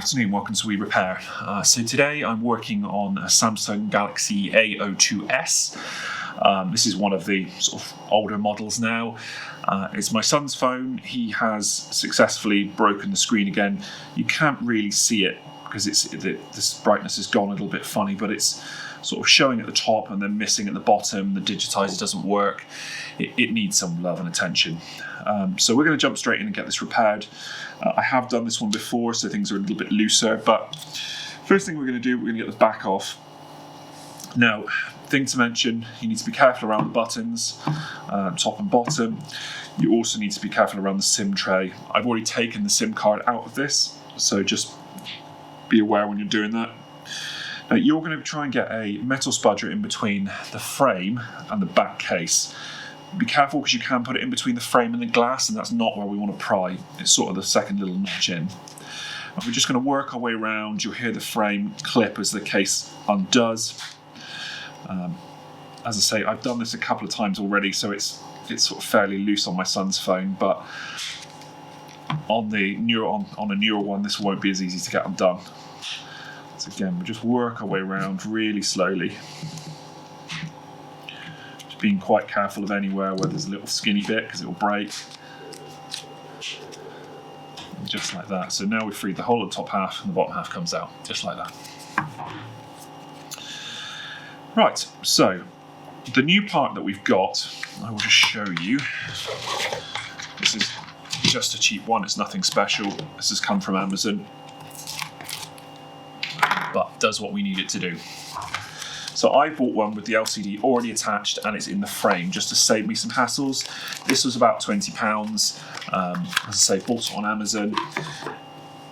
afternoon, welcome to We Repair. So today I'm working on a Samsung Galaxy A02S. This is one of the sort of older models now. It's my son's phone. He has successfully broken the screen again. You can't really see it because this brightness has gone a little bit funny, but it's sort of showing at the top and then missing at the bottom. The digitizer doesn't work. It needs some love and attention. So we're going to jump straight in and get this repaired. I have done this one before, so things are a little bit looser, but first thing we're going to do, we're going to get the back off. Now, thing to mention, you need to be careful around the buttons, top and bottom. You also need to be careful around the SIM tray. I've already taken the SIM card out of this, so just be aware when you're doing that. Now, you're going to try and get a metal spudger in between the frame and the back case. Be careful because you can put it in between the frame and the glass, and that's not where we want to pry. It's sort of the second little notch in. And we're just going to work our way around. You'll hear the frame clip as the case undoes. As I say, I've done this a couple of times already, so it's sort of fairly loose on my son's phone, but on a newer one, this won't be as easy to get undone. So again, we'll just work our way around really slowly. Just being quite careful of anywhere where there's a little skinny bit because it will break. And just like that. So now we've freed the whole of the top half and the bottom half comes out, just like that. Right, so the new part that we've got, I will just show you. This is just a cheap one, it's nothing special. This has come from Amazon, but does what we need it to do. So I bought one with the LCD already attached and it's in the frame just to save me some hassles. This was about £20. As I say, bought it on Amazon.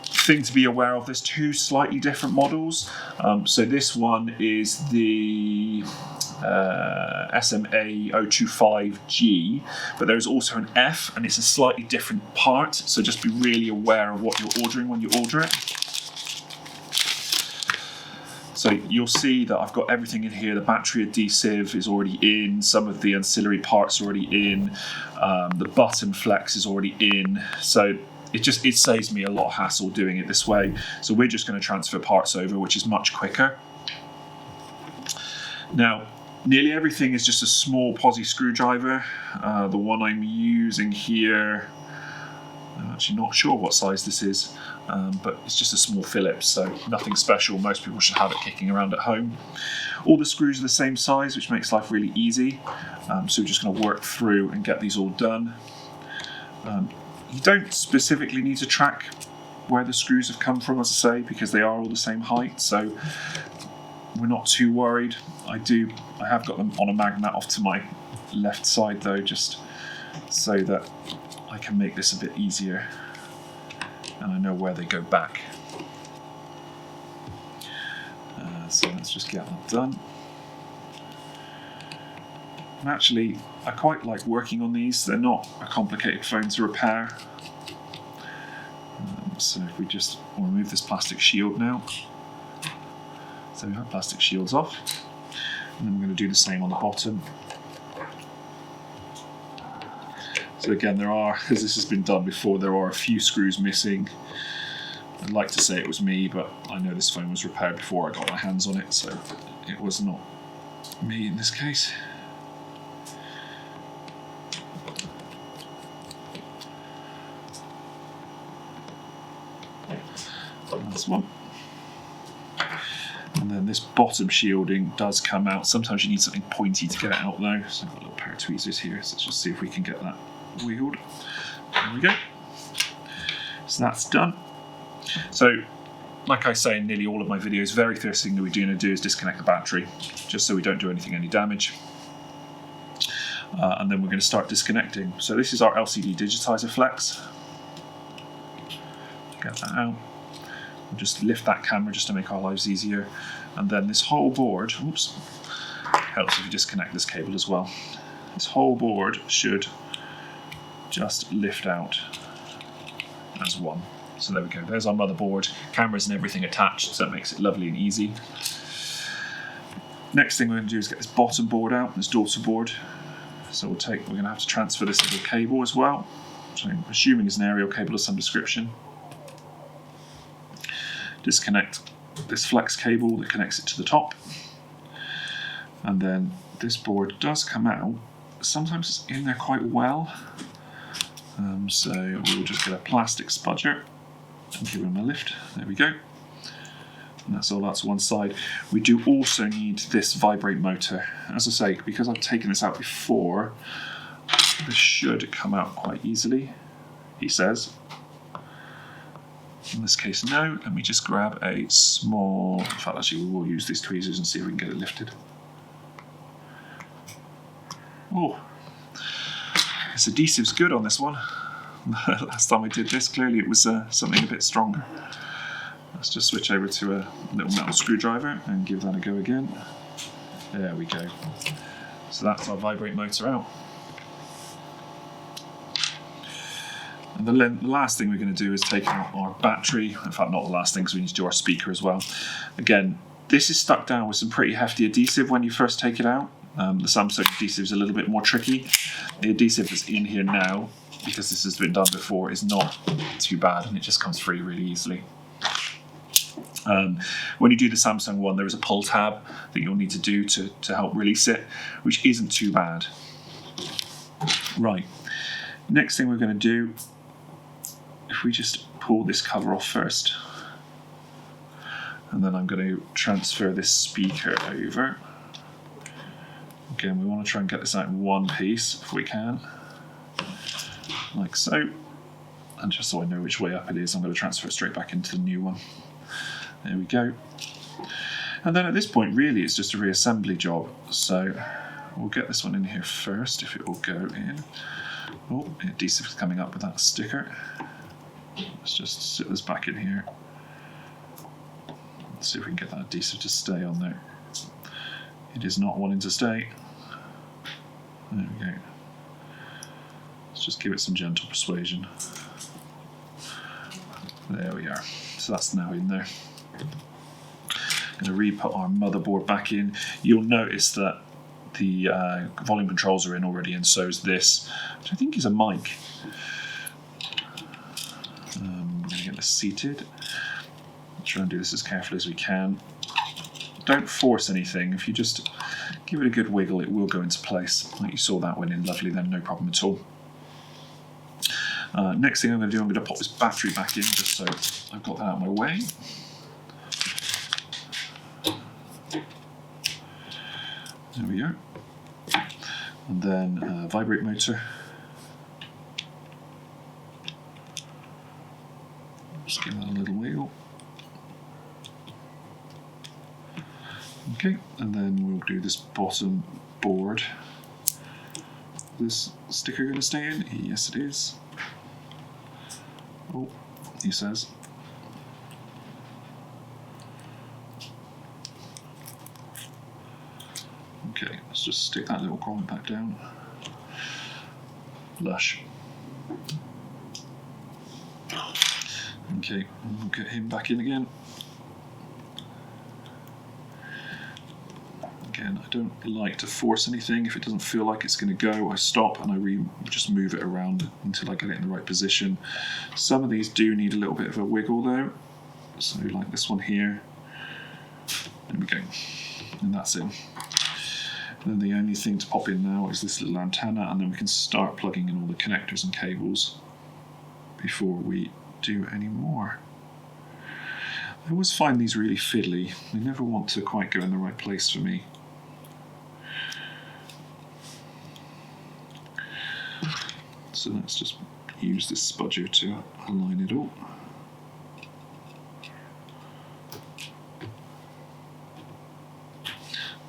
Thing to be aware of, there's two slightly different models. So this one is the SM-A025G, but there's also an F and it's a slightly different part. So just be really aware of what you're ordering when you order it. So you'll see that I've got everything in here. The battery adhesive is already in, some of the ancillary parts are already in, the button flex is already in. So it saves me a lot of hassle doing it this way. So we're just going to transfer parts over, which is much quicker. Now, nearly everything is just a small posi screwdriver. The one I'm using here, I'm actually not sure what size this is, but it's just a small Phillips, so nothing special. Most people should have it kicking around at home. All the screws are the same size, which makes life really easy. So we're just going to work through and get these all done. You don't specifically need to track where the screws have come from, as I say, because they are all the same height, so we're not too worried. I have got them on a magnet off to my left side though, just so that I can make this a bit easier and I know where they go back. So let's just get that done. And actually, I quite like working on these. They're not a complicated phone to repair. So if we just remove this plastic shield now. So we have plastic shields off. And then we're going to do the same on the bottom. So again, as this has been done before, there are a few screws missing. I'd like to say it was me, but I know this phone was repaired before I got my hands on it, so it was not me in this case. That's one. And then this bottom shielding does come out. Sometimes you need something pointy to get it out though. So I've got a little pair of tweezers here, so let's just see if we can get that wheeled. There we go. So that's done. So, like I say in nearly all of my videos, very first thing that we're going to do is disconnect the battery, just so we don't do any damage. And then we're going to start disconnecting. So this is our LCD digitizer flex. Get that out. We'll just lift that camera just to make our lives easier. And then this whole board, oops, helps if you disconnect this cable as well. This whole board should just lift out as one. So there we go, there's our motherboard, cameras and everything attached, so that makes it lovely and easy. Next thing we're going to do is get this bottom board out, this daughter board. So we're going to have to transfer this little cable as well, which I'm assuming is an aerial cable of some description. disconnect this flex cable that connects it to the top, and then this board does come out. Sometimes it's in there quite well, so we'll just get a plastic spudger and give him a lift. There we go. And that's all that's one side. We do also need this vibrate motor. As I say, because I've taken this out before, this should come out quite easily, he says. In this case, no. Let me just grab a small, in fact actually we will use these tweezers and see if we can get it lifted. Oh, this adhesive's good on this one. Last time I did this, clearly it was something a bit stronger. Let's just switch over to a little metal screwdriver and give that a go again. There we go. So that's our vibrate motor out. And the last thing we're going to do is take out our battery. In fact, not the last thing, because we need to do our speaker as well. Again, this is stuck down with some pretty hefty adhesive when you first take it out. The Samsung adhesive is a little bit more tricky. The adhesive that's in here now, because this has been done before, is not too bad, and it just comes free really easily. When you do the Samsung one, there is a pull tab that you'll need to do to help release it, which isn't too bad. Right, next thing we're going to do, if we just pull this cover off first, and then I'm going to transfer this speaker over. Again, we want to try and get this out in one piece if we can, like so. And just so I know which way up it is, I'm going to transfer it straight back into the new one. There we go. And then at this point, really, it's just a reassembly job. So we'll get this one in here first, if it will go in. Oh, the adhesive is coming up with that sticker. Let's just sit this back in here. Let's see if we can get that adhesive to stay on there. It is not wanting to stay. There we go. Let's just give it some gentle persuasion. There we are. So that's now in there. I'm going to re-put our motherboard back in. You'll notice that the volume controls are in already, and so is this, which I think is a mic. I'm going to get this seated. Try and do this as carefully as we can. Don't force anything. If you just give it a good wiggle, it will go into place. Like you saw that went in lovely then, no problem at all. Next thing I'm going to do, I'm going to pop this battery back in, just so I've got that out of my way. There we go. And then vibrate motor. Just give that a little wiggle. Okay, and then we'll do this bottom board. This sticker going to stay in? Yes, it is. Oh, he says. Okay, let's just stick that little grommet back down. Lush. Okay, we'll get him back in again. Again, I don't like to force anything. If it doesn't feel like it's going to go, I stop and I just move it around until I get it in the right position. Some of these do need a little bit of a wiggle though. So like this one here. There we go. And that's in. And then the only thing to pop in now is this little antenna, and then we can start plugging in all the connectors and cables before we do any more. I always find these really fiddly. They never want to quite go in the right place for me. So let's just use this spudger to align it all.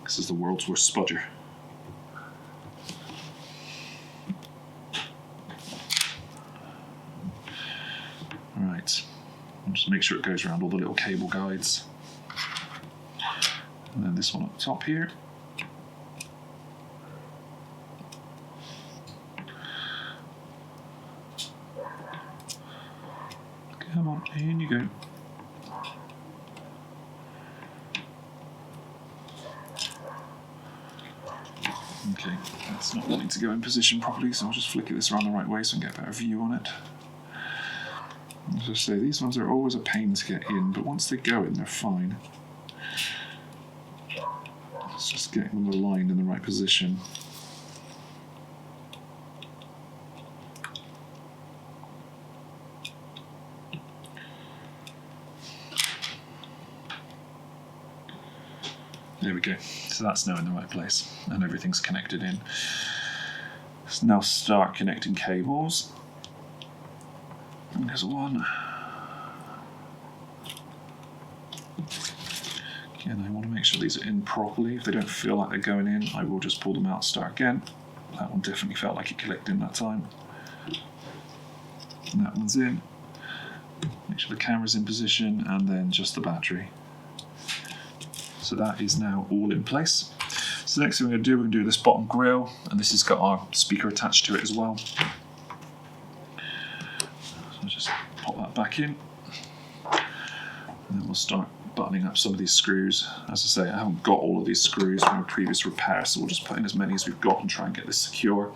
This is the world's worst spudger. Right, and just make sure it goes around all the little cable guides. And then this one up the top here. Come on, in you go. Okay, that's not wanting to go in position properly, so I'll just flick this around the right way so I can get a better view on it. As I say, these ones are always a pain to get in, but once they go in, they're fine. It's just getting them aligned in the right position. There we go. So that's now in the right place, and everything's connected in. Let's now start connecting cables. And there's one. Again, I want to make sure these are in properly. If they don't feel like they're going in, I will just pull them out, start again. That one definitely felt like it clicked in that time. And that one's in. Make sure the camera's in position, and then just the battery. So that is now all in place. So the next thing we're going to do, this bottom grille, and this has got our speaker attached to it as well. So I'll just pop that back in, and then we'll start buttoning up some of these screws. As I say, I haven't got all of these screws from a previous repair, so we'll just put in as many as we've got and try and get this secure.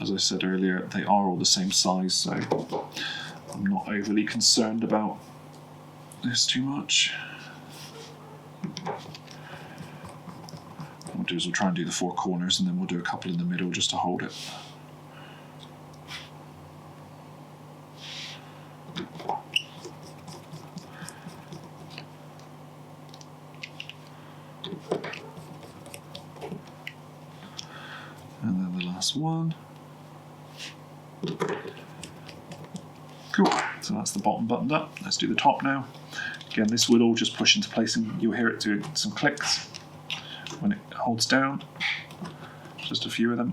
As I said earlier, they are all the same size, so I'm not overly concerned about this too much. What we'll do is we'll try and do the four corners, and then we'll do a couple in the middle just to hold it. And then the last one. Cool, so that's the bottom buttoned up. Let's do the top now. Again, this will all just push into place, and you'll hear it do some clicks when it holds down. Just a few of them.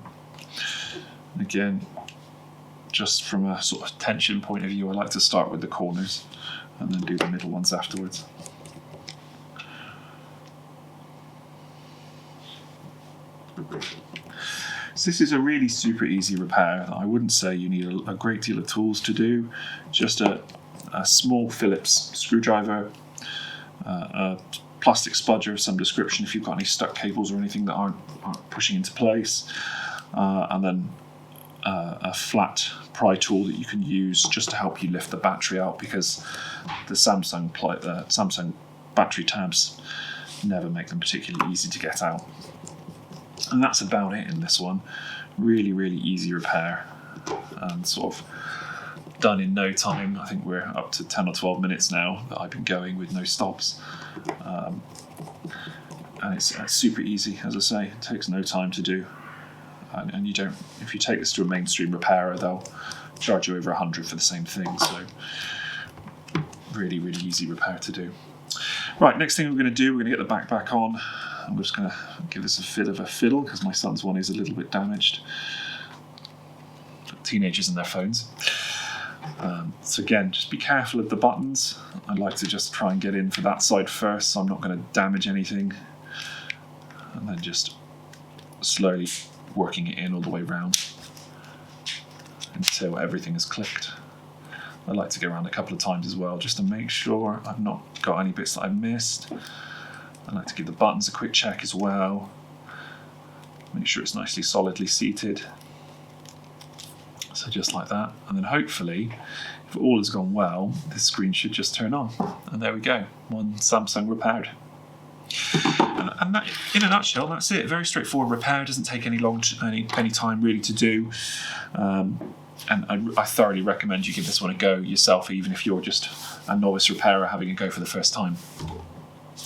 And again, just from a sort of tension point of view, I like to start with the corners and then do the middle ones afterwards. So this is a really super easy repair. I wouldn't say you need a great deal of tools to do. Just a small Phillips screwdriver, a plastic spudger of some description if you've got any stuck cables or anything that aren't pushing into place, and then a flat pry tool that you can use just to help you lift the battery out, because the Samsung battery tabs never make them particularly easy to get out. And that's about it in this one. Really, really easy repair, and sort of done in no time. I think we're up to 10 or 12 minutes now that I've been going with no stops. And it's super easy, as I say. It takes no time to do. And you don't, if you take this to a mainstream repairer, they'll charge you over 100 for the same thing. So really, really easy repair to do. Right, next thing we're going to do, we're going to get the back on. I'm just going to give this a bit of a fiddle because my son's one is a little bit damaged. Teenagers and their phones. So again, just be careful of the buttons. I'd like to just try and get in for that side first, so I'm not going to damage anything. And then just slowly working it in all the way around until everything is clicked. I like to go around a couple of times as well, just to make sure I've not got any bits that I've missed. I like to give the buttons a quick check as well. Make sure it's nicely solidly seated. So just like that, and then hopefully, if all has gone well, this screen should just turn on. And there we go, one Samsung repaired. And that, in a nutshell, that's it. Very straightforward repair. Doesn't take any time really to do. And I thoroughly recommend you give this one a go yourself, even if you're just a novice repairer having a go for the first time.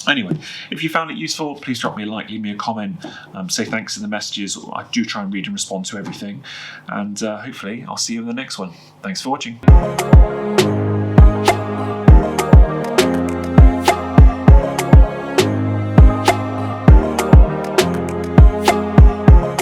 Anyway, if you found it useful, please drop me a like, leave me a comment, say thanks in the messages. I do try and read and respond to everything, and hopefully I'll see you in the next one. Thanks for watching.